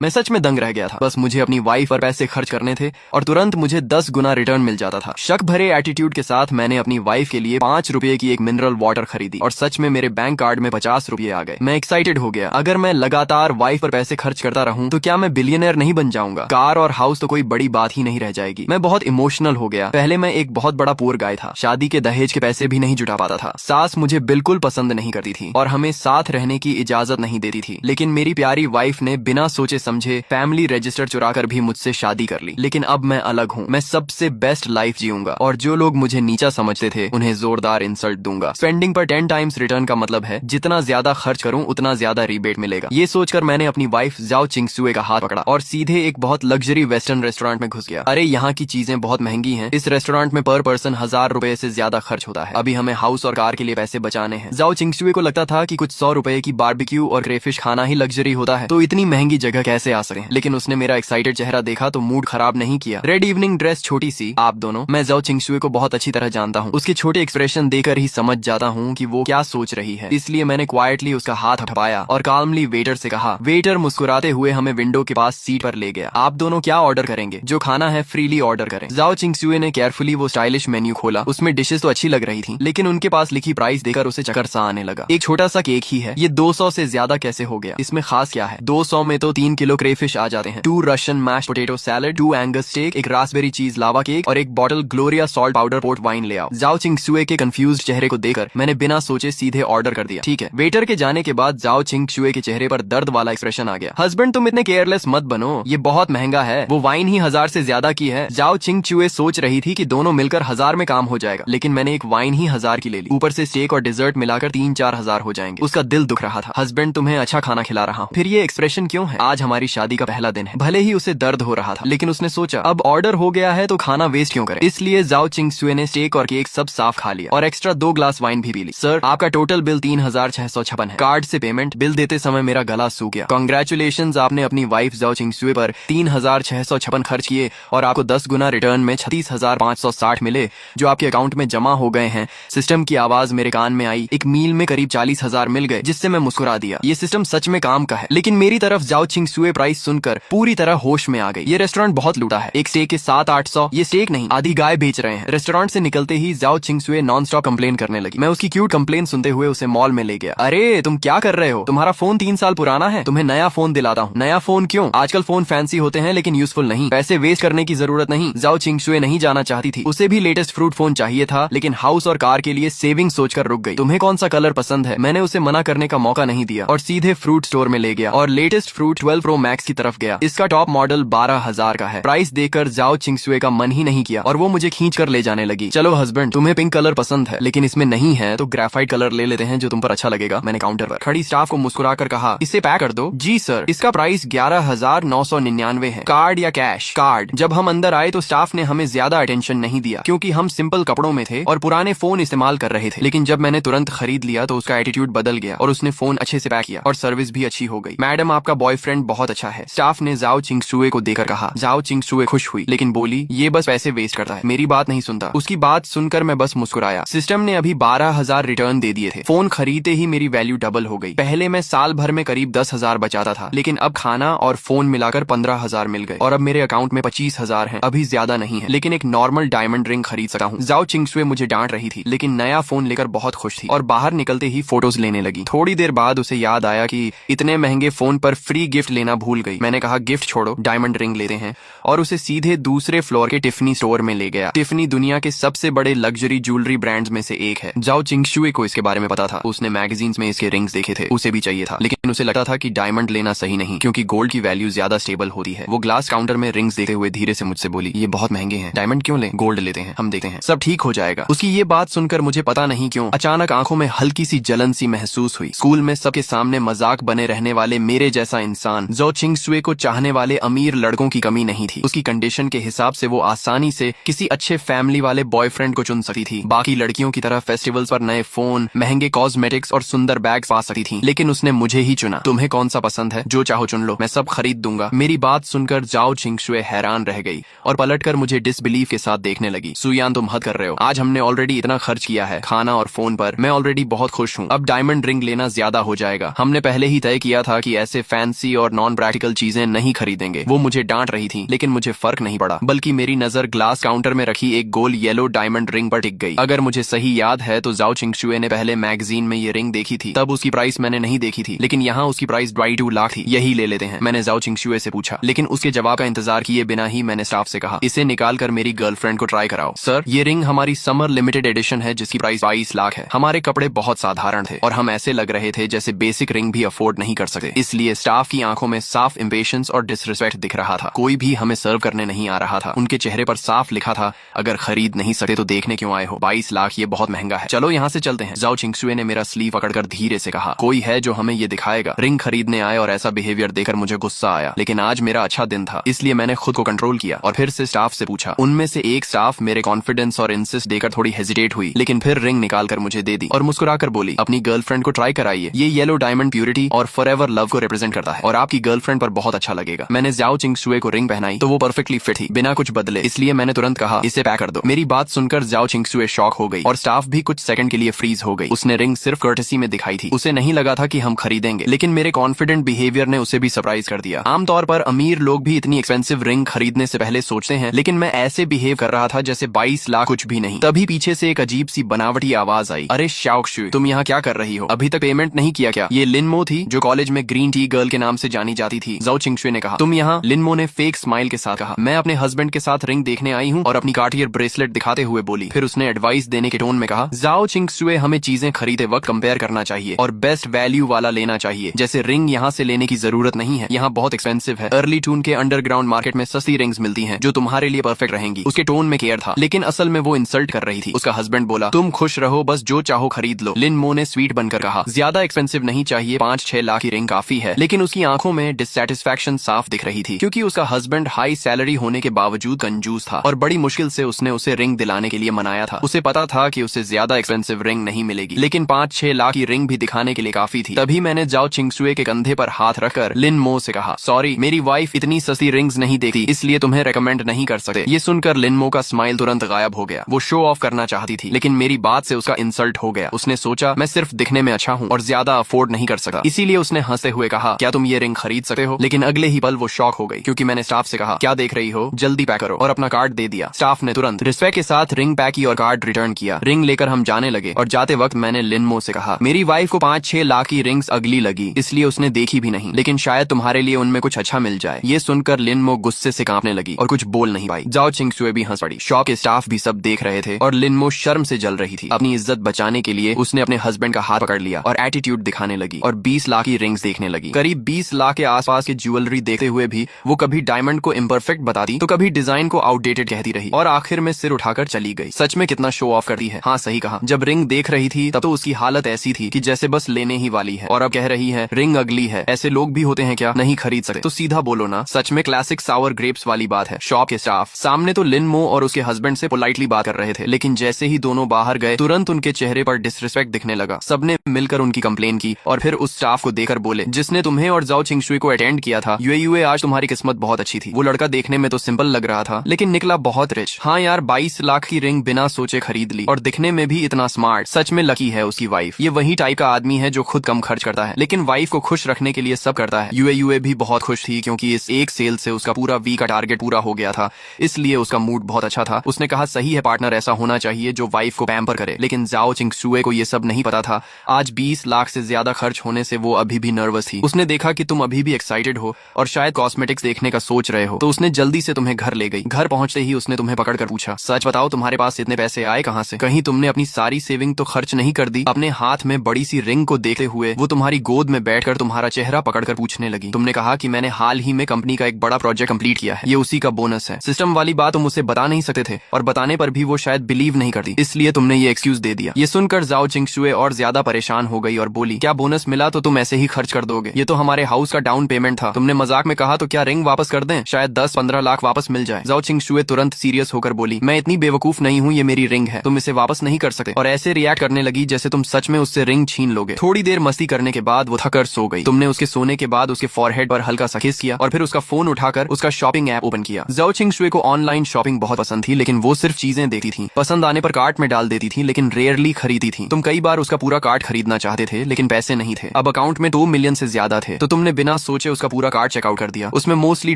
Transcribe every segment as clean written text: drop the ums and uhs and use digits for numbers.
मैं सच में दंग रह गया था। बस मुझे अपनी वाइफ पर पैसे खर्च करने थे और तुरंत मुझे 10 गुना रिटर्न मिल जाता था। शक भरे एटीट्यूड के साथ मैंने अपनी वाइफ के लिए 5 रुपए की एक मिनरल वाटर खरीदी और सच में मेरे बैंक कार्ड में 50 रुपए आ गए। मैं एक्साइटेड हो गया। अगर मैं लगातार वाइफ पर पैसे खर्च करता रहूं तो क्या मैं बिलियनर नहीं बन जाऊंगा? कार और हाउस तो कोई बड़ी बात ही नहीं रह जाएगी। मैं बहुत इमोशनल हो गया। पहले मैं एक बहुत बड़ा पुअर गाय था, शादी के दहेज के पैसे भी नहीं जुटा पाता था। सास मुझे बिल्कुल पसंद नहीं करती थी और हमें साथ रहने की इजाजत नहीं देती थी। लेकिन मेरी प्यारी वाइफ ने बिना सोचे समझे फैमिली रजिस्टर चुराकर भी मुझसे शादी कर ली। लेकिन अब मैं अलग हूँ। मैं सबसे बेस्ट लाइफ जीऊंगा और जो लोग मुझे नीचा समझते थे उन्हें जोरदार इंसल्ट दूंगा। स्पेंडिंग पर 10 टाइम्स रिटर्न का मतलब है जितना ज्यादा खर्च करूं उतना ज्यादा रिबेट मिलेगा। ये सोचकर मैंने अपनी वाइफ जाओ चिंगसुए का हाथ पकड़ा और सीधे एक बहुत लग्जरी वेस्टर्न रेस्टोरेंट में घुस गया। अरे यहाँ की चीजें बहुत महंगी हैं। इस रेस्टोरेंट में पर पर्सन 1000 रुपए से ज्यादा खर्च होता है। अभी हमें हाउस और कार के लिए पैसे बचाने हैं। जाओ चिंगसुए को लगता था कि कुछ 100 रुपए की बारबेक्यू और क्रेफिश खाना ही लग्जरी होता है, तो इतनी महंगी जगह कैसे आ सके। लेकिन उसने मेरा एक्साइटेड चेहरा देखा तो मूड खराब नहीं किया। रेड इवनिंग ड्रेस, छोटी सी, आप दोनों। मैं जाओ चिंगसुए को बहुत अच्छी तरह जानता हूँ। उसके छोटे एक्सप्रेशन देकर ही समझ जाता हूँ कि वो क्या सोच रही है। इसलिए मैंने क्वाइटली उसका हाथ हटाया और काल्मली वेटर से कहा। वेटर मुस्कुराते हुए हमें विंडो के पास सीट पर ले गया। आप दोनों क्या ऑर्डर करेंगे? जो खाना है फ्रीली ऑर्डर करें। जाओ चिंगसुए ने केयरफुली वो स्टाइलिश मेन्यू खोला। उसमें डिशेस तो अच्छी लग रही थी, लेकिन उनके पास लिखी प्राइस देकर उसे चक्कर सा आने लगा। एक छोटा सा केक ही है, ये 200 से ज्यादा कैसे हो गया? इसमें खास क्या है? 200 में तो 3 किलो क्रेफिश आ जाते हैं, 2 Russian mash potato salad, 2 Angus steak, एक रास्पबेरी चीज लावा केक और एक bottle Gloria salt powder port wine ले आओ। जाओ चिंगसुए के कंफ्यूज्ड चेहरे को देखकर मैंने बिना सोचे सीधे ऑर्डर कर दिया। ठीक है। वेटर के जाने के बाद जाओ चिंगसुए के चेहरे पर दर्द वाला एक्सप्रेशन आ गया। हस्बैंड तुम इतने केयरलेस मत बनो, ये बहुत महंगा है। वो वाइन ही 1000 से ज्यादा की है। जाओ चिंगसुए सोच रही थी कि दोनों मिलकर 1000 में काम हो जाएगा, लेकिन मैंने एक वाइन ही 1000 की ले ली। ऊपर से स्टेक और डिजर्ट मिलाकर 3-4 हजार हो जाएंगे। उसका दिल दुख रहा था। हस्बैंड तुम्हें अच्छा खाना खिला रहा हूँ, फिर ये एक्सप्रेशन क्यों है? आज हमारी शादी का पहला दिन है। भले ही उसे दर्द हो रहा था, लेकिन उसने सोचा अब ऑर्डर हो गया है तो खाना वेस्ट क्यों करें। इसलिए जाओ चिंगसुए ने स्टेक और केक सब साफ खा लिया और एक्स्ट्रा 2 ग्लास वाइन भी पी ली। सर, आपका टोटल बिल 3656 है। कार्ड से पेमेंट। बिल देते समय मेरा गला सूख गया। कांग्रेचुलेशंस, आपने अपनी वाइफ जाओ चिंगसुए पर 3656 खर्च किए और आपको 10 गुना रिटर्न में 36,560 मिले जो आपके अकाउंट में जमा हो गए हैं। सिस्टम की आवाज मेरे कान में आई। एक मील में करीब 40,000 मिल गए, जिससे मैं मुस्कुरा दिया। ये सिस्टम सच में काम का है। लेकिन मेरी तरफ जाओ चिंगसुए प्राइस सुनकर पूरी तरह होश में आ गई। ये रेस्टोरेंट बहुत लूटा है। एक स्टेक के 700-800। ये स्टेक नहीं, आधी गाय बेच रहे हैं। रेस्टोरेंट से निकलते ही जाओ चिंगसुए नॉन स्टॉप कंप्लेन करने लगी। मैं उसकी क्यूट कंप्लेन सुनते हुए उसे मॉल में ले गया। अरे तुम क्या कर रहे हो? तुम्हारा फोन 3 साल पुराना है, तुम्हें नया फोन दिलाता हूँ। नया फोन क्यों? आजकल फोन फैंसी होते हैं लेकिन यूजफुल नहीं। पैसे वेस्ट करने की जरूरत नहीं। जाओ चिंगसुए नहीं जाना चाहती थी। उसे भी लेटेस्ट फ्रूट फोन चाहिए था, लेकिन हाउस और कार के लिए सेविंग सोचकर रुक गई। तुम्हें कौन सा कलर पसंद है? मैंने उसे मना करने का मौका नहीं दिया और सीधे फ्रूट स्टोर में ले गया और लेटेस्ट फ्रूट 12 प्रो मैक्स की तरफ गया। इसका टॉप मॉडल 12,000 का है। प्राइस देखकर जाओ चिंगसुए का मन ही नहीं किया और वो मुझे खींच कर ले जाने लगी। चलो हस्बैंड, तुम्हें पिंक कलर पसंद है लेकिन इसमें नहीं है तो ग्रेफाइट कलर ले लेते हैं जो तुम पर अच्छा लगेगा। मैंने काउंटर पर खड़ी स्टाफ को मुस्कुरा कर कहा, इसे पैक कर दो। जी सर। इसका प्राइस 11,999 है। कार्ड या कैश? कार्ड। जब हम अंदर आए तो स्टाफ ने हमें ज्यादा अटेंशन नहीं दिया क्योंकि हम सिंपल कपड़ों में थे और पुराने फोन इस्तेमाल कर रहे थे। लेकिन जब मैंने तुरंत खरीद लिया तो उसका एटीट्यूड बदल गया और उसने फोन अच्छे से पैक किया और सर्विस भी अच्छी हो गई। मैडम, आपका बॉयफ्रेंड बहुत अच्छा है, स्टाफ ने जाओ चिंगसुए को देकर कहा। जाओ चिंगसुए खुश हुई लेकिन बोली, ये बस पैसे वेस्ट करता है, मेरी बात नहीं सुनता। उसकी बात सुनकर मैं बस मुस्कुराया। सिस्टम ने अभी 12,000 रिटर्न दे दिए थे। फोन खरीदते ही मेरी वैल्यू डबल हो गई। पहले मैं साल भर में करीब 10,000 बचाता था, लेकिन अब खाना और फोन मिलाकर 15,000 मिल गए और अब मेरे अकाउंट में 25,000 है। अभी ज्यादा नहीं है, लेकिन एक नॉर्मल डायमंड रिंग खरीद सकता हूँ। जाओ चिंगसुए मुझे डांट रही थी, लेकिन नया फोन लेकर बहुत खुश थी और बाहर निकलते ही फोटोज लेने लगी। थोड़ी देर बाद उसे याद आया कि इतने महंगे फोन पर फ्री गिफ्ट लेना भूल गई। मैंने कहा, गिफ्ट छोड़ो, डायमंड रिंग लेते हैं, और उसे सीधे दूसरे फ्लोर के टिफनी स्टोर में ले गया। टिफनी दुनिया के सबसे बड़े लग्जरी ज्वेलरी ब्रांड्स में से एक है। जाओ चिंगसुए को इसके बारे में पता था। उसने मैगजीन्स में इसके रिंग्स देखे थे, उसे भी चाहिए था, लेकिन उसे लगता था कि डायमंड लेना सही नहीं क्योंकि गोल्ड की वैल्यू ज्यादा स्टेबल होती है। वो ग्लास काउंटर में रिंग्स देखते हुए धीरे से मुझसे बोली, ये बहुत महंगे हैं, डायमंड क्यों लें, गोल्ड लेते हैं, हम देखते हैं, सब ठीक हो जाएगा। उसकी ये बात सुनकर मुझे पता नहीं क्यों अचानक आंखों में हल्की सी जलन सी महसूस हुई। स्कूल में सबके सामने मजाक बने रहने वाले मेरे जैसा इंसान जाओ चिंगसुए को चाहने वाले अमीर लड़कों की कमी नहीं थी। उसकी कंडीशन के हिसाब से वो आसानी से किसी अच्छे फैमिली वाले बॉयफ्रेंड को चुन सकती थी। बाकी लड़कियों की तरह फेस्टिवल्स पर नए फोन, महंगे कॉस्मेटिक्स और सुंदर बैग्स पा सकती थी, लेकिन उसने मुझे ही चुना। तुम्हें कौन सा पसंद है? जो चाहो चुन लो, मैं सब खरीद दूंगा। मेरी बात सुनकर जाओ चिंगसुए हैरान रह गई और पलटकर मुझे डिसबिलीफ के साथ देखने लगी। सुयान, तुम हद कर रहे हो, आज हमने ऑलरेडी इतना खर्च किया है खाना और फोन पर, मैं ऑलरेडी बहुत खुश हूँ। अब डायमंड रिंग लेना ज्यादा हो जाएगा। हमने पहले ही तय किया था कि ऐसे फैंसी और नॉन नॉन प्रैक्टिकल चीजें नहीं खरीदेंगे। वो मुझे डांट रही थी, लेकिन मुझे फर्क नहीं पड़ा, बल्कि मेरी नजर ग्लास काउंटर में रखी एक गोल येलो डायमंड रिंग पर टिक गई। अगर मुझे सही याद है तो जाओ चिंगशुए ने पहले मैगजीन में ये रिंग देखी थी, तब उसकी प्राइस मैंने नहीं देखी थी, लेकिन यहाँ उसकी प्राइस 2.5 लाख थी। यही ले लेते हैं, मैंने जाओ चिंगशुए से पूछा, लेकिन उसके जवाब का इंतजार किए बिना ही मैंने स्टाफ से कहा, इसे निकाल कर मेरी गर्लफ्रेंड को ट्राई कराओ। सर, ये रिंग हमारी समर लिमिटेड एडिशन है जिसकी प्राइस 22 लाख है। हमारे कपड़े बहुत साधारण थे और हम ऐसे लग रहे थे जैसे बेसिक रिंग भी अफोर्ड नहीं कर सकते, इसलिए स्टाफ की आंखों में साफ इम्पेशंस और डिसरिस्पेक्ट दिख रहा था। कोई भी हमें सर्व करने नहीं आ रहा था। उनके चेहरे पर साफ लिखा था, अगर खरीद नहीं सकते तो देखने क्यों आए हो, 22 लाख ये बहुत महंगा है, चलो यहाँ से चलते हैं। जाओ चिंगशुए ने मेरा स्लीव पकड़कर धीरे से कहा, कोई है जो हमें ये दिखाएगा। रिंग खरीदने आए और ऐसा बिहेवियर देखकर मुझे गुस्सा आया, लेकिन आज मेरा अच्छा दिन था, इसलिए मैंने खुद को कंट्रोल किया और फिर से स्टाफ से पूछा। उनमें से एक स्टाफ मेरे कॉन्फिडेंस और इंसिस्ट देकर थोड़ी हेजिटेट हुई, लेकिन फिर रिंग निकाल कर मुझे दे दी और मुस्कुराकर बोली, अपनी गर्लफ्रेंड को ट्राई कराइए, ये येलो डायमंड प्योरिटी और फॉरएवर लव को रिप्रेजेंट करता है और आपकी गर्लफ्रेंड पर बहुत अच्छा लगेगा। मैंने जाओ चिंगशुए को रिंग पहनाई तो वो परफेक्टली फिट थी, बिना कुछ बदले, इसलिए मैंने तुरंत कहा, इसे पैक कर दो। मेरी बात सुनकर जाओ चिंगशुए शॉक हो गई और स्टाफ भी कुछ सेकंड के लिए फ्रीज हो गई। उसने रिंग सिर्फ कर्टेसी में दिखाई थी, उसे नहीं लगा था कि हम खरीदेंगे, लेकिन मेरे कॉन्फिडेंट बिहेवियर ने उसे भी सरप्राइज कर दिया। आमतौर पर अमीर लोग भी इतनी एक्सपेंसिव रिंग खरीदने से पहले सोचते हैं, लेकिन मैं ऐसे बिहेव कर रहा था जैसे 22 लाख कुछ भी नहीं। तभी पीछे से एक अजीब सी बनावटी आवाज आई, अरे शाओक्षु, तुम यहाँ क्या कर रही हो, अभी तक पेमेंट नहीं किया क्या? ये लिनमो थी जो कॉलेज में ग्रीन टी गर्ल के नाम से जानी जाती थी। जाओ चिंगशुए ने कहा, तुम यहाँ? लिनमो ने फेक स्माइल के साथ कहा, मैं अपने हस्बैंड के साथ रिंग देखने आई हूँ, और अपनी कार्टियर ब्रेसलेट दिखाते हुए बोली। फिर उसने एडवाइस देने के टोन में कहा, जाओ चिंगशुए, हमें चीजें खरीदे वक्त कंपेयर करना चाहिए और बेस्ट वैल्यू वाला लेना चाहिए। जैसे रिंग यहाँ से लेने की जरूरत नहीं है, यहाँ बहुत एक्सपेंसिव है। अर्ली टून के अंडरग्राउंड मार्केट में सस्ती रिंग्स मिलती हैं जो तुम्हारे लिए परफेक्ट रहेंगी। उसके टोन में केयर था, लेकिन असल में वो इंसल्ट कर रही थी। उसका हस्बैंड बोला, तुम खुश रहो, बस जो चाहो खरीद लो। लिनमो ने स्वीट बनकर कहा, ज्यादा एक्सपेंसिव नहीं चाहिए, 5-6 लाख की रिंग काफी है। लेकिन उसकी आंखों में डिससैटिस्फैक्शन साफ दिख रही थी, क्योंकि उसका हस्बैंड हाई सैलरी होने के बावजूद कंजूस था और बड़ी मुश्किल से उसने उसे रिंग दिलाने के लिए मनाया था। उसे पता था कि उसे ज्यादा एक्सपेंसिव रिंग नहीं मिलेगी, लेकिन 5-6 लाख की रिंग भी दिखाने के लिए काफी थी। तभी मैंने जाओ चिंगशुए के कंधे पर हाथ रखकर लिनमो से कहा, सॉरी, मेरी वाइफ इतनी सस्ती रिंग्स नहीं देखती, इसलिए तुम्हें रेकमेंड नहीं कर सकते। ये सुनकर लिनमो का स्माइल तुरंत गायब हो गया। वो शो ऑफ करना चाहती थी, लेकिन मेरी बात से उसका इंसल्ट हो गया। उसने सोचा मैं सिर्फ दिखने में अच्छा हूँ और ज्यादा अफोर्ड नहीं कर सकता, इसीलिए उसने हंसते हुए कहा, क्या तुम ये रिंग खरीद सकते हो? लेकिन अगले ही पल वो शॉक हो गई, क्योंकि मैंने स्टाफ से कहा, क्या देख रही हो, जल्दी पैक करो, और अपना कार्ड दे दिया। स्टाफ ने तुरंत रिस्पेक्ट के साथ रिंग पैक की और कार्ड रिटर्न किया। रिंग लेकर हम जाने लगे और जाते वक्त मैंने लिनमो से कहा, मेरी वाइफ को 5-6 लाख की रिंग्स अगली लगी, इसलिए उसने देखी भी नहीं, लेकिन शायद तुम्हारे लिए उनमें कुछ अच्छा मिल जाए। ये सुनकर लिनमो गुस्से से कांपने लगी और कुछ बोल नहीं पाई। जाओ चिंगशुए भी हंस पड़ी। शॉप के स्टाफ भी सब देख रहे थे और लिनमो शर्म से जल रही थी। अपनी इज्जत बचाने के लिए उसने अपने हस्बैंड का हाथ पकड़ लिया और एटीट्यूड दिखाने लगी और 20 लाख की रिंग्स देखने लगी। करीब 20 लाख के आसपास की ज्वेलरी देखते हुए भी वो कभी डायमंड को इम्परफेक्ट बताती तो कभी डिजाइन को आउटडेटेड कहती रही और आखिर में सिर उठाकर चली गई। सच में कितना शो ऑफ करती है। हाँ, सही कहा। जब रिंग देख रही थी तब तो उसकी हालत ऐसी थी कि जैसे बस लेने ही वाली है, और अब कह रही है रिंग अगली है। ऐसे लोग भी होते हैं क्या, नहीं खरीद सकते तो सीधा बोलो ना। सच में क्लासिक सावर ग्रेप्स वाली बात है। शॉप के स्टाफ सामने तो लिनमो और उसके हस्बैंड से पोलाइटली बात कर रहे थे, लेकिन जैसे ही दोनों बाहर गए तुरंत उनके चेहरे पर डिसरिस्पेक्ट दिखने लगा। सबने मिलकर उनकी कंप्लेन की और फिर उस स्टाफ को देकर बोले, जिसने तुम्हें और जाओ चिंगशुए को अटेंड किया था, यूए आज तुम्हारी किस्मत बहुत अच्छी थी। वो लड़का देखने में तो सिंपल लग रहा था, लेकिन निकला बहुत रिच। हाँ यार, 22 लाख की रिंग बिना सोचे खरीद ली और दिखने में भी इतना स्मार्ट। सच में लकी है उसकी वाइफ। ये वही टाइप का आदमी है जो खुद कम खर्च करता है, लेकिन वाइफ को खुश रखने के लिए सब करता है। यूए भी बहुत खुश थी, क्योंकि इस एक सेल से उसका पूरा वीक का टारगेट पूरा हो गया था, इसलिए उसका मूड बहुत अच्छा था। उसने कहा, सही है पार्टनर, ऐसा होना चाहिए जो वाइफ को पैम्पर करे। लेकिन जाओ चिंगशुए को ये सब नहीं पता था। आज 20 लाख से ज्यादा खर्च होने से वो अभी भी नर्वस थी। उसने देखा कि तुम अभी भी एक्साइटेड हो और शायद कॉस्मेटिक्स देखने का सोच रहे हो, तो उसने जल्दी से तुम्हें घर ले गई। घर पहुंचते ही उसने तुम्हें पकड़कर पूछा, सच बताओ तुम्हारे पास इतने पैसे आए कहां से? कहीं तुमने अपनी सारी सेविंग तो खर्च नहीं कर दी? अपने हाथ में बड़ी सी रिंग को देखते हुए वो तुम्हारी गोद में बैठकर तुम्हारा चेहरा पकड़कर पूछने लगी। तुमने कहा कि मैंने हाल ही में कंपनी का एक बड़ा प्रोजेक्ट कंप्लीट किया है, ये उसी का बोनस है। सिस्टम वाली बात तुम मुझसे बता नहीं सकते थे, और बताने पर भी वो शायद बिलीव नहीं करती, इसलिए तुमने ये एक्सक्यूज दे दिया। ये सुनकर जाओ चिंगशुए और ज्यादा परेशान हो गई और बोली, क्या बोनस मिला तो तुम ऐसे ही खर्च कर दोगे? ये तो हमारे हाउस का डाउन पेमेंट था। तुमने मजाक में कहा तो क्या रिंग वापस कर दें? शायद 10-15 लाख वापस मिल जाए। जाओ चिंगशुए तुरंत सीरियस होकर बोली, मैं इतनी बेवकूफ नहीं हूँ, ये मेरी रिंग है, तुम इसे वापस नहीं कर सकते। और ऐसे रिएक्ट करने लगी जैसे तुम सच में उससे रिंग छीन लोगे। थोड़ी देर मस्ती करने के बाद वो थकर सो गई। तुमने उसके सोने के बाद उसके फॉरहेड पर हल्का सा किस किया और फिर उसका फोन उठाकर उसका शॉपिंग ऐप ओपन किया। जाओ चिंगशुए को ऑनलाइन शॉपिंग बहुत पसंद थी, लेकिन वो सिर्फ चीजें देखती थी, पसंद आने पर कार्ट में डाल देती थी, लेकिन रेयरली खरीदी थी। तुम कई बार उसका पूरा कार्ट खरीदना चाहते थे, लेकिन पैसे नहीं थे। अब अकाउंट में 2 मिलियन से ज्यादा थे, तो तुमने बिना सोचे उसका पूरा कार्ड चेकआउट कर दिया। उसमें मोस्टली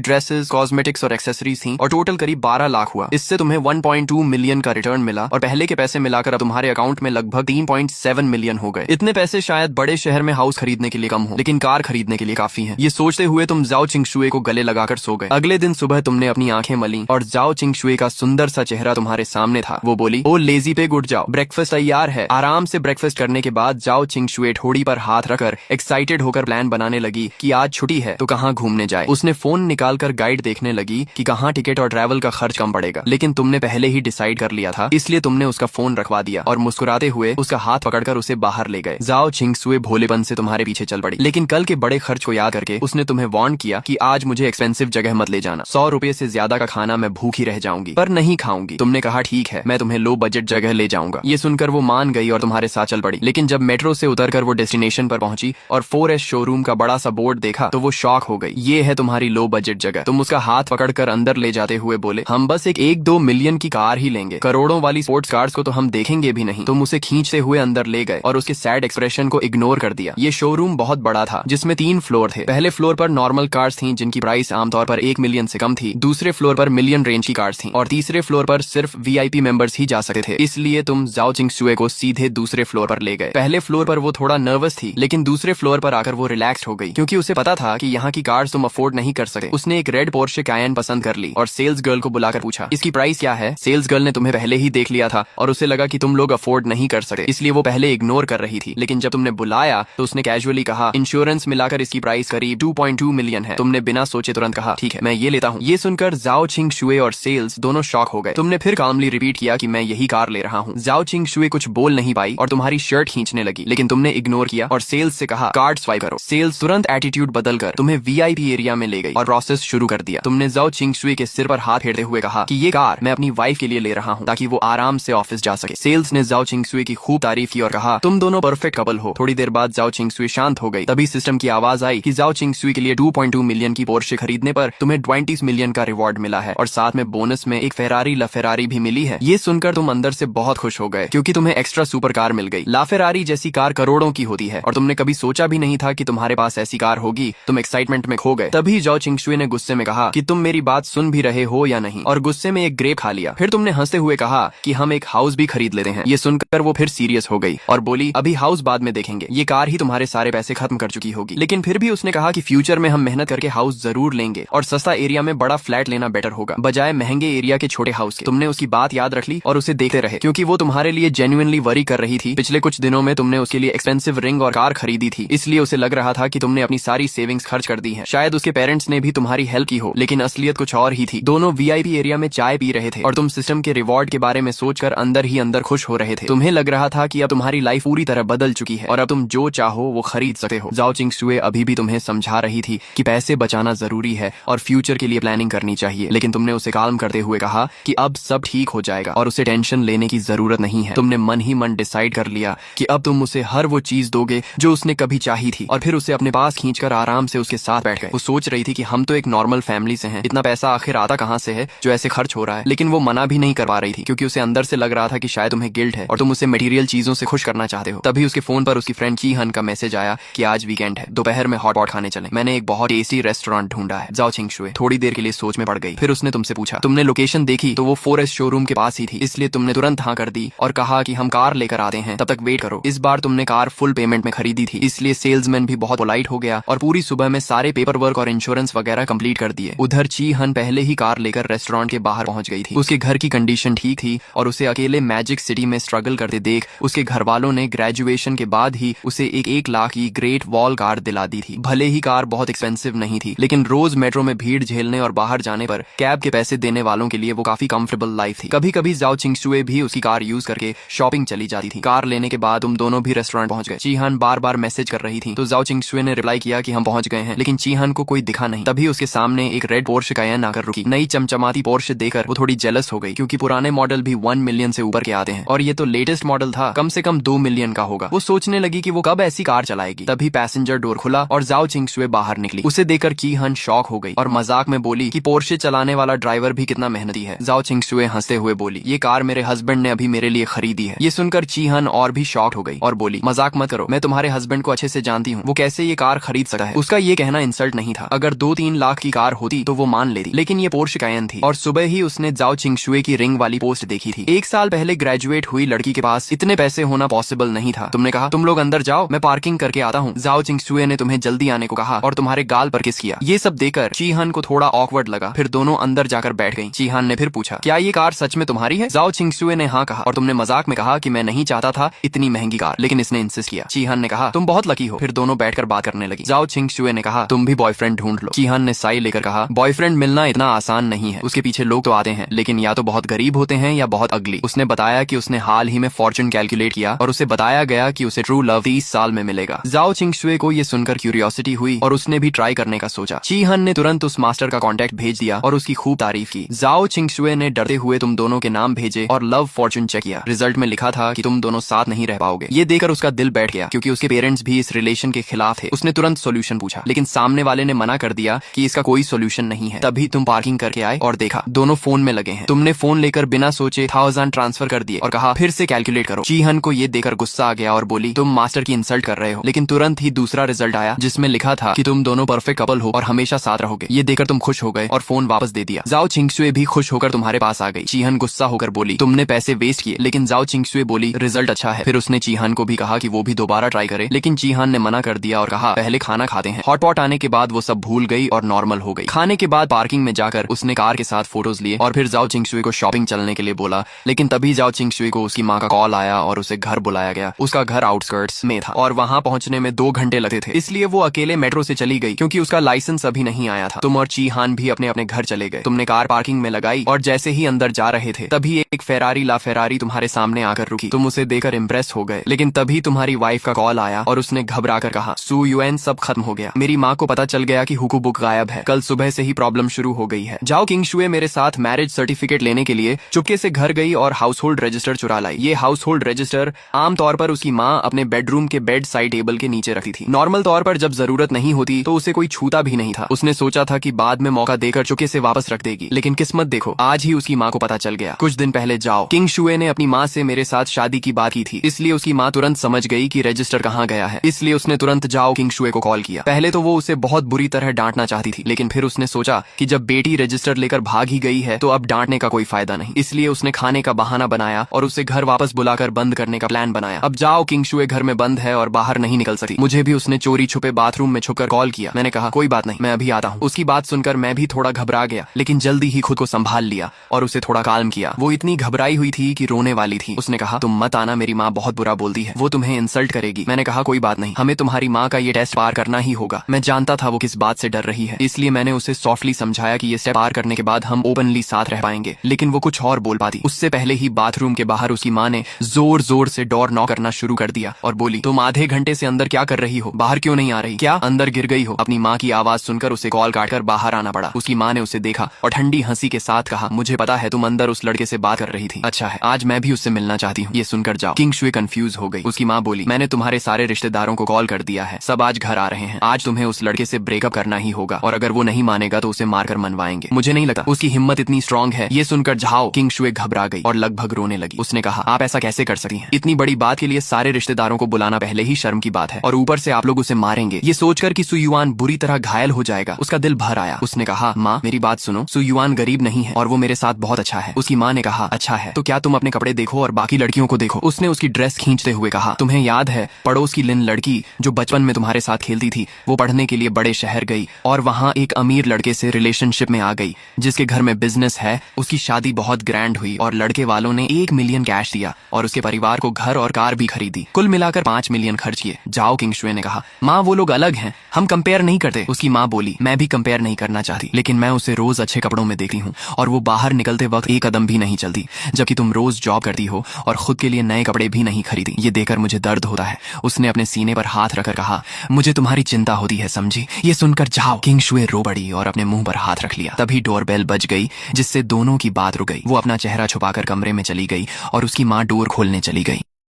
ड्रेसेस, कॉस्मेटिक्स और एक्सेसरीज थी और टोटल करीब 12 लाख हुआ। इससे तुम्हें 1.2 मिलियन का रिटर्न मिला और पहले के पैसे मिलाकर अब तुम्हारे अकाउंट में लगभग 3.7 मिलियन हो गए। इतने पैसे शायद बड़े शहर में हाउस खरीदने के लिए कम हो, लेकिन कार खरीदने के लिए काफी है। ये सोचते हुए तुम जाओ चिंगशुए को गले लगाकर सो गए। अगले दिन सुबह तुमने अपनी आंखें मली और जाओ चिंगशुए का सुंदर सा चेहरा तुम्हारे सामने था। वो बोली, ओ लेजी पे उठ जाओ, ब्रेकफास्ट तैयार है। आराम से ब्रेकफास्ट करने के बाद जाओ चिंगशुए ठोड़ी पर हाथ रखकर एक्साइटेड होकर प्लान बनाने लगी कि आज छुट्टी है तो कहाँ घूमने जाए। उसने फोन निकालकर गाइड देखने लगी कि कहाँ टिकट और ट्रैवल का खर्च कम पड़ेगा, लेकिन तुमने पहले ही डिसाइड कर लिया था, इसलिए तुमने उसका फोन रखवा दिया और मुस्कुराते हुए उसका हाथ पकड़कर उसे बाहर ले गए। जाओ चिंगशुए भोलेपन से तुम्हारे पीछे चल पड़ी, लेकिन कल के बड़े खर्च को याद करके उसने तुम्हें वार्न किया कि आज मुझे एक्सपेंसिव जगह मत ले जाना, 100 रुपए से ज्यादा का खाना मैं भूखी रह जाऊंगी, पर नहीं खाऊंगी। तुमने कहा ठीक है, मैं तुम्हें लो बजट जगह ले जाऊंगा। ये सुनकर वो मान गई और तुम्हारे साथ चल पड़ी। लेकिन जब मेट्रो से उतरकर वो डेस्टिनेशन पर पहुंची और 4S शोरूम का बड़ा सा बोर्ड देखा तो वो शॉक हो गई। ये है तुम्हारी लो बजट जगह। तुम उसका हाथ पकड़कर अंदर ले जाते हुए बोले, हम बस एक 1-2 मिलियन की कार ही लेंगे, करोड़ों वाली स्पोर्ट्स कार्स को तो हम देखेंगे भी नहीं। तुम उसे खींचते हुए अंदर ले गए और उसके सैड एक्सप्रेशन को इग्नोर कर दिया। ये शोरूम बहुत बड़ा था जिसमें 3 फ्लोर थे। पहले फ्लोर पर नॉर्मल कार्स थी जिनकी प्राइस आमतौर पर 1 मिलियन से कम थी, दूसरे फ्लोर पर मिलियन रेंज की कार्स थी और तीसरे फ्लोर पर सिर्फ VIP मेंबर्स ही जा सकते थे। इसलिए तुम जाओ चिंगशुए को सीधे दूसरे फ्लोर पर ले गए। पहले फ्लोर पर वो थोड़ा नर्वस थी, लेकिन दूसरे फ्लोर पर आकर वो रिलैक्स्ड हो गई क्योंकि उसे पता था कि यहाँ की कार्स तुम अफोर्ड नहीं कर सकते। उसने एक रेड पोर्शे कायन पसंद कर ली और सेल्स गर्ल को बुलाकर पूछा, इसकी प्राइस क्या है। सेल्स गर्ल ने तुम्हें पहले ही देख लिया था और उसे लगा कि तुम लोग अफोर्ड नहीं कर सकते, इसलिए वो पहले इग्नोर कर रही थी। लेकिन जब तुमने बुलाया तो उसने कैजुअली कहा, इंश्योरेंस मिलाकर इसकी प्राइस करीब 2.2 मिलियन है। तुमने बिना सोचे तुरंत कहा, ठीक है मैं ये लेता हूँ। ये सुनकर जाओ चिंगशुए और सेल्स दोनों शॉक हो गए। तुमने फिर कामली रिपीट किया कि मैं यही कार ले रहा हूँ। जाओ चिंगशुए कुछ बोल नहीं पाई और तुम्हारी शर्ट खींचने लगी, लेकिन तुमने इग्नोर किया और सेल्स से कहा, कार्ड स्वाइप करो। सेल्स तुरंत एटीट्यूड बदलकर तुम्हें VIP एरिया में ले गई और प्रोसेस शुरू कर दिया। तुमने जाओ चिंगशुए के सिर पर हाथ फेरते हुए कहा कि ये कार मैं अपनी वाइफ के लिए ले रहा हूँ ताकि वो आराम से ऑफिस जा सके। सेल्स ने जाओ चिंगशुए की खूब तारीफ की और कहा, तुम दोनों परफेक्ट कपल हो। थोड़ी देर बाद जाओ चिंगशुए शांत हो गई। तभी सिस्टम की आवाज आई कि जाओ चिंगशुए के लिए 2.2 मिलियन की पोर्शे खरीदने पर तुम्हें 20 मिलियन का रिवॉर्ड मिला है और साथ में बोनस में एक फेरारी लाफेरारी भी मिली है। ये सुनकर तुम अंदर से बहुत खुश हो गए क्योंकि तुम्हें एक्स्ट्रा सुपर कार मिल गई। लाफेरारी जैसी कार करोड़ों की होती है और तुमने कभी सोचा भी नहीं था कि तुम्हारे पास ऐसी कार होगी। तुम एक्साइटमेंट में खो गए। तभी जाओ चिंगशुए ने गुस्से में कहा कि तुम मेरी बात सुन भी रहे हो या नहीं, और गुस्से में एक ग्रेप खा लिया। फिर तुमने हंसते हुए कहा कि हम एक हाउस भी खरीद लेते हैं। ये सुनकर वो फिर सीरियस हो गई और बोली, अभी हाउस बाद में देखेंगे, ये कार ही तुम्हारे सारे पैसे खत्म कर चुकी होगी। लेकिन फिर भी उसने कहा कि फ्यूचर में हम मेहनत करके हाउस जरूर लेंगे और सस्ता एरिया में बड़ा फ्लैट लेना बेटर होगा बजाय महंगे एरिया के छोटे हाउस के। तुमने उसकी बात याद रख ली और उसे देखते रहे क्योंकि वो तुम्हारे लिए जेन्युइनली वरी कर रही थी। पिछले कुछ दिनों में तुमने उसके लिए एक्सपेंसिव रिंग और कार खरीदी थी, इसलिए उसे लग रहा था कि तुमने अपनी सारी सेविंग्स खर्च कर दी हैं। शायद उसके पेरेंट्स ने भी तुम्हारी हेल्प की हो, लेकिन असलियत कुछ और ही थी। दोनों VIP एरिया में चाय पी रहे थे और तुम सिस्टम के रिवॉर्ड के बारे में सोचकर अंदर ही अंदर खुश हो रहे थे। तुम्हें लग रहा था कि अब तुम्हारी लाइफ पूरी तरह बदल चुकी है और अब तुम जो चाहो वो खरीद सकते हो। जाओ चिंगशुए अभी भी तुम्हें समझा रही थी कि पैसे बचाना जरूरी है और फ्यूचर के लिए प्लानिंग करनी चाहिए, लेकिन तुमने उसे काल्म करते हुए कहा कि अब सब ठीक हो जाएगा और उसे टेंशन लेने की जरूरत नहीं है। तुमने मन ही मन डिसाइड कर लिया कि अब तुम उसे हर वो चीज दोगे जो उसने कभी चाही थी और फिर उसे अपने पास खींचकर आराम से उसके साथ बैठ गए। वो सोच रही थी कि हम तो एक नॉर्मल फैमिली से हैं, इतना पैसा आखिर आता कहाँ से है जो ऐसे खर्च हो रहा है। लेकिन वो मना भी नहीं कर पा रही थी क्योंकि उसे अंदर से लग रहा था कि शायद तुम्हें गिल्ट है और तुम उसे मटेरियल चीजों से खुश करना चाहते हो। तभी उसके फोन पर उसकी फ्रेंड चीहन का मैसेज आया कि आज वीकेंड है, दोपहर में हॉट पॉट खाने चले। मैंने एक बहुत टेस्टी रेस्टोरेंट ढूंढा है। जाओ चिंगशुए थोड़ी देर के लिए सोच में पड़ गई। फिर उसने तुमसे पूछा, तुमने लोकेशन देखी तो वो 4S शोरूम के पास ही थी, इसलिए तुमने तुरंत हाँ कर दी और कहा कि हम कार लेकर आते हैं, तब तक वेट करो। इस बार तुमने कार फुल पेमेंट में खरीदी थी, इसलिए सेल्समैन भी बहुत पोलाइट हो गया और पूरी सुबह में सारे पेपर वर्क और इंश्योरेंस वगैरह कंप्लीट कर दिए। उधर चीहन पहले ही कार लेकर रेस्टोरेंट के बाहर पहुंच गई थी। उसके घर की कंडीशन ठीक थी और उसे अकेले मैजिक सिटी में स्ट्रगल करते देख उसके घर वालों ने ग्रेजुएशन के बाद ही उसे एक 1 लाख की ग्रेट वॉल कार दिला दी थी। भले ही कार बहुत एक्सपेंसिव नहीं थी, लेकिन रोज मेट्रो में भीड़ झेलने और बाहर जाने पर कैब के पैसे देने वालों के लिए वो काफी कंफर्टेबल लाइफ थी। कभी कभी जाओ चिंगशुए भी उसकी कार यूज करके शॉपिंग चली जाती थी। कार लेने के बाद तुम दोनों भी रेस्टोरेंट पहुंच गए। चीहन बार बार मैसेज कर रही थी तो जाओ चिंगशुए ने रिप्लाई किया कि हम पहुंच गए हैं, लेकिन चीहन को कोई दिखा नहीं। तभी उसके सामने एक रेड पोर्शे कायन आकर रुकी। नई चमचमाती पोर्शे देखकर वो थोड़ी जेलस हो गई क्योंकि पुराने मॉडल भी 1 मिलियन से ऊपर के आते हैं और ये तो लेटेस्ट मॉडल था, कम से कम 2 मिलियन का होगा। वो सोचने लगी कि वो कब ऐसी कार चलाएगी। तभी पैसेंजर डोर खुला और जाओ चिंगशुए बाहर निकली। उसे देखकर चीहन शॉक हो गई और मजाक में बोली कि पोर्शे चलाने वाला ड्राइवर भी कितना मेहनती है। जाओ चिंगशुए हंसते हुए बोली, ये कार मेरे हस्बैंड ने अभी मेरे लिए खरीदी है। ये सुनकर चीहन और भी शॉक हो गई और बोली, मजाक मत करो, मैं तुम्हारे हस्बैंड को अच्छे से जानती हूँ, वो कैसे ये कार खरीद सकता है। है। उसका ये कहना इंसल्ट नहीं था। अगर 2-3 लाख की कार होती तो वो मान लेती, लेकिन ये पोर्श कायन थी। और सुबह ही उसने जाओ चिंगशुए की रिंग वाली पोस्ट देखी थी। 1 साल पहले ग्रेजुएट हुई लड़की के पास इतने पैसे होना पॉसिबल नहीं था। तुमने कहा तुम लोग अंदर जाओ, मैं पार्किंग करके आता हूँ। जाओ चिंगशुए ने तुम्हें जल्दी आने को कहा और तुम्हारे गाल पर किस किया। ये सब देखकर चीहान को थोड़ा ऑकवर्ड लगा। फिर दोनों अंदर जाकर बैठ गई। चीहान ने फिर पूछा, क्या ये कार सच में तुम्हारी है? जाओ चिंगशुए ने हाँ कहा। और तुमने मजाक में कहा कि मैं नहीं चाहता था इतनी महंगी कार, लेकिन इसने इंसिस्ट किया। चीहान ने कहा तुम बहुत लकी हो। फिर दोनों बैठकर बात करने लगी। जाओ चिंगशुए ने कहा तुम भी बॉयफ्रेंड ढूंढ लो। चीहान ने साई लेकर कहा बॉयफ्रेंड मिलना इतना आसान नहीं है। उसके पीछे लोग तो आते हैं, लेकिन या तो बहुत गरीब होते हैं या बहुत अगली। उसने बताया कि उसने हाल ही में फॉर्चून कैलकुलेट किया और उसे बताया गया कि उसे ट्रू लव 30 साल में मिलेगा। जाओ चिंगशुए को ये सुनकर क्यूरियोसिटी हुई और उसने भी ट्राई करने का सोचा। चीहान ने तुरंत उस मास्टर का कॉन्टेक्ट भेज दिया और उसकी खूब तारीफ की। जाओ चिंगशुए ने डरते हुए तुम दोनों के नाम भेजे और लव फॉर्चून चेक किया। रिजल्ट में लिखा था कि तुम दोनों साथ नहीं रह पाओगे। ये देखकर उसका दिल बैठ गया, क्योंकि उसके पेरेंट्स भी इस रिलेशन के खिलाफ थे। उसने तुरंत सोल्यूशन पूछा, लेकिन सामने वाले ने मना कर दिया कि इसका कोई सोल्यूशन नहीं है। तभी तुम पार्किंग करके आए और देखा दोनों फोन में लगे हैं। तुमने फोन लेकर बिना सोचे 1000 ट्रांसफर कर दिए और कहा फिर से कैलकुलेट करो। चीहन को ये देखकर गुस्सा आ गया और बोली तुम मास्टर की इंसल्ट कर रहे हो। लेकिन तुरंत ही दूसरा रिजल्ट आया जिसमें लिखा था कि तुम दोनों परफेक्ट कपल हो और हमेशा साथ रहोगे। ये देखकर तुम खुश हो गए और फोन वापस दे दिया। जाओ चिंगशुए भी खुश होकर तुम्हारे पास आ गई। चीहन गुस्सा होकर बोली तुमने पैसे वेस्ट किए, लेकिन जाओ चिंगशुए बोली रिजल्ट अच्छा है। फिर उसने चीहान को भी कहा कि वो भी दोबारा ट्राई करे, लेकिन चीहान ने मना कर दिया और कहा पहले खाना खाते हैं। हॉटपॉट आने के बाद वो सब भूल गई और नॉर्मल हो गई। खाने के बाद पार्किंग में जाकर उसने कार के साथ फोटोज लिए और फिर जाओ चिंगशुए को शॉपिंग चलने के लिए बोला। लेकिन तभी जाओ चिंगशुए को उसकी माँ का कॉल आया और उसे घर बुलाया गया। उसका घर आउटस्कर्ट्स में था और वहाँ पहुंचने में 2 घंटे लगते थे, इसलिए वो अकेले मेट्रो से चली गई, क्योंकि उसका लाइसेंस अभी नहीं आया था। तुम और चीहान भी अपने अपने घर चले गए। तुमने कार पार्किंग में लगाई और जैसे ही अंदर जा रहे थे तभी एक फेरारी ला फेरारी तुम्हारे सामने आकर रुकी। तुम उसे देखकर इम्प्रेस हो गए, लेकिन तभी तुम्हारी वाइफ का कॉल आया और उसने घबरा कर कहा सू यूएन सब खत्म हो गया। मेरी माँ को पता चल गया कि हुकू बुक गायब है। कल सुबह से ही प्रॉब्लम शुरू हो गई है। जाओ किंगशुए मेरे साथ मैरिज सर्टिफिकेट लेने के लिए चुपके से घर गई और हाउस होल्ड रजिस्टर चुरा लाई। ये हाउस होल्ड रजिस्टर आमतौर पर उसकी माँ अपने बेडरूम के बेड साइड टेबल के नीचे रखती थी। नॉर्मल तौर पर जब जरूरत नहीं होती तो उसे कोई छूता भी नहीं था। उसने सोचा था कि बाद में मौका देकर चुपके से वापस रख देगी, लेकिन किस्मत देखो आज ही उसकी माँ को पता चल गया। कुछ दिन पहले जाओ किंगशुए ने अपनी माँ से मेरे साथ शादी की बात की थी, इसलिए उसकी माँ तुरंत समझ गई कि रजिस्टर कहाँ गया है। इसलिए उसने तुरंत जाओ किंगशुए को कॉल किया। पहले तो वो उसे बहुत बुरी तरह डांटना चाहती थी, लेकिन फिर उसने सोचा कि जब बेटी रजिस्टर लेकर भाग ही गई है तो अब डांटने का कोई फायदा नहीं। इसलिए उसने खाने का बहाना बनाया और उसे घर वापस बुलाकर बंद करने का प्लान बनाया। अब जाओ किंगशुए घर में बंद है और बाहर नहीं निकल सकती। मुझे भी उसने चोरी छुपे बाथरूम में छुपकर कॉल किया। मैंने कहा कोई बात नहीं, मैं अभी आता हूँ। उसकी बात सुनकर मैं भी थोड़ा घबरा गया, लेकिन जल्दी ही खुद को संभाल लिया और उसे थोड़ा काल्म किया। वो इतनी घबराई हुई थी कि रोने वाली थी। उसने कहा तुम मत आना, मेरी माँ बहुत बुरा बोलती है, वो तुम्हें इंसल्ट करेगी। मैंने कहा कोई बात नहीं, हमें तुम्हारी माँ का ये टेस्ट पार करना ही होगा। मैं जानता था वो किस बात से डर रही है, इसलिए मैंने उसे सॉफ्टली समझाया कि ये स्टेप पार करने के बाद हम ओपनली साथ रह पाएंगे, लेकिन वो कुछ और बोल पाती। उससे पहले ही बाथरूम के बाहर उसकी माँ ने जोर जोर से डोर नॉक करना शुरू कर दिया और बोली तुम आधे घंटे से अंदर क्या कर रही हो, बाहर क्यों नहीं आ रही, क्या अंदर गिर गई हो? अपनी माँ की आवाज सुनकर उसे कॉल काटकर बाहर आना पड़ा। उसकी माँ ने उसे देखा और ठंडी हंसी के साथ कहा मुझे पता है तुम अंदर उस लड़के से बात कर रही थी। अच्छा है, आज मैं भी उससे मिलना चाहती हूँ। ये सुनकर जाओ किंगशुए कंफ्यूज हो गई। उसकी माँ बोली मैंने तुम्हारे सारे रिश्तेदारों को कॉल कर दिया है, सब आज घर आ रहे हैं। आज तुम्हें उस लड़के से ब्रेकअप करना ही होगा और अगर वो नहीं मानेगा तो उसे मारकर मनवाएंगे। मुझे नहीं लगता उसकी हिम्मत इतनी स्ट्रांग है। ये सुनकर जाओ किंगशुए घबरा गई और लगभग रोने लगी। उसने कहा आप ऐसा कैसे कर सकती हैं? इतनी बड़ी बात के लिए सारे रिश्तेदारों को बुलाना पहले ही शर्म की बात है और ऊपर से आप लोग उसे मारेंगे। ये सोचकर कि सुयुआन बुरी तरह घायल हो जाएगा उसका दिल भर आया। उसने कहा माँ मेरी बात सुनो, सुयुआन गरीब नहीं है और वो मेरे साथ बहुत अच्छा है। उसकी माँ ने कहा अच्छा है तो क्या तुम अपने कपड़े देखो और बाकी लड़कियों को देखो। उसने उसकी ड्रेस खींचते हुए कहा तुम्हें याद है पड़ोस की लिन लड़की जो बचपन में तुम्हारे साथ खेलती थी, वो पढ़ने के लिए बड़े शहर गई और वहाँ एक अमीर लड़के से रिलेशनशिप में आ गई जिसके घर में बिजनेस है। उसकी शादी बहुत ग्रैंड हुई और लड़के वालों ने 1 मिलियन कैश दिया और उसके परिवार को घर और कार भी खरीदी। कुल मिलाकर 5 मिलियन खर्च किए। जाओ किंगशुए ने कहा माँ वो लोग अलग हैं, हम कंपेयर नहीं करते। उसकी माँ बोली मैं भी कंपेयर नहीं करना चाहती, लेकिन मैं उसे रोज अच्छे कपड़ों में देखती हूँ और वो बाहर निकलते वक्त एक कदम भी नहीं चलती, जबकि तुम रोज जॉब करती हो और खुद के लिए नए कपड़े भी नहीं खरीदी। ये देखकर मुझे दर्द होता है। उसने अपने सीने पर हाथ रखकर कहा मुझे तुम्हारी चिंता होती है, समझी? ये सुनकर जाओ किंगशुए रो पड़ी और अपने मुंह पर हाथ रख लिया। तभी डोरबेल बज गई जिससे दोनों की बात रुक गई। वो अपना चेहरा छुपाकर कमरे में चली गई और उसकी माँ डोर खोलने चली गई।